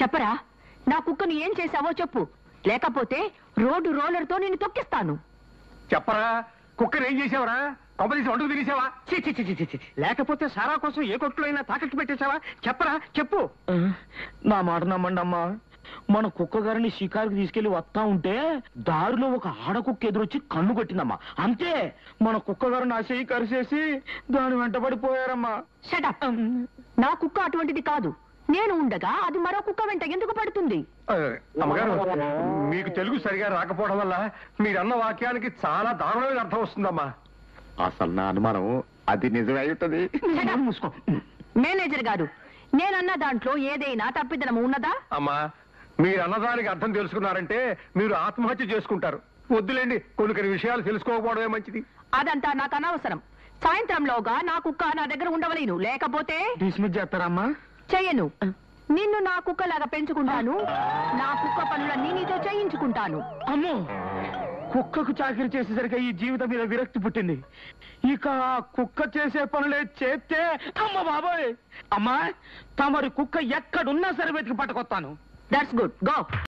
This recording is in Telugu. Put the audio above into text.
చెప్పరా, నా కుక్కను ఏం చేశావో చెప్పు, లేకపోతే రోడ్డు రోలర్తో నిన్ను తొక్కిస్తాను. చెప్పరా, కుక్కను ఏం చేసావరా? కంపెనీస్ వంటకు తినేసావా? లేకపోతే సారా కోసం ఏ కొట్లో అయినా తాకట్టు పెట్టేశావా? చెప్పరా, చెప్పు. నా మాట నమ్మండి అమ్మా, మన కుక్క గారిని షికారుకి తీసుకెళ్లి వస్తా ఉంటే దారిలో ఒక ఆడకుక్క ఎదురొచ్చి కన్ను కొట్టిందమ్మా. అంతే, మన కుక్క గారు నా చెయ్యి కరిసేసి దాని వెంటబడిపోయారమ్మా. షటప్. నా కుక్క అటువంటిది కాదు. నేను ఉండగా అది మరో కుక్క వెంట ఎందుకు పడుతుంది? అమ్మగారు, మీకు తెలుగు సరిగా రాకపోవడం వల్ల మీరన్న వాక్యానికి చాలా దారుణమైన అర్థం వస్తుందమ్మా. అసలు నా అనుమానం అది నిజమే అవుతుంది. మేనేజర్ గారు, నేనన్న దాంట్లో ఏదైనా తప్పిదనం ఉన్నదా? అమ్మా, మీరు అన్నదానికి అర్థం తెలుసుకున్నారంటే మీరు ఆత్మహత్య చేసుకుంటారు. వద్దులేండి, కొన్ని విషయాలు తెలుసుకోకపోవడమే మంచిది. అదంతా నాకు అనవసరం. సాయంత్రంలోగా నా కుక్క నా దగ్గర ఉండవలేను, లేకపోతే డిస్మిస్ చేస్తారమ్మా? చెయ్యను. నిన్ను నా కుక్కలాగా పెంచుకుంటాను, నా కుక్క పనులన్నీ నీతో చేయించుకుంటాను. అమ్మో, కుక్కకు చాకరీ చేసేసరికి ఈ జీవితం మీద విరక్తి పుట్టింది. ఇక ఆ కుక్క చేసే పనులే చేస్తే అమ్మ బాబోయ్. అమ్మా, తమరి కుక్క ఎక్కడున్నా సరే వెతికి పట్టుకొస్తాను. That's good, go.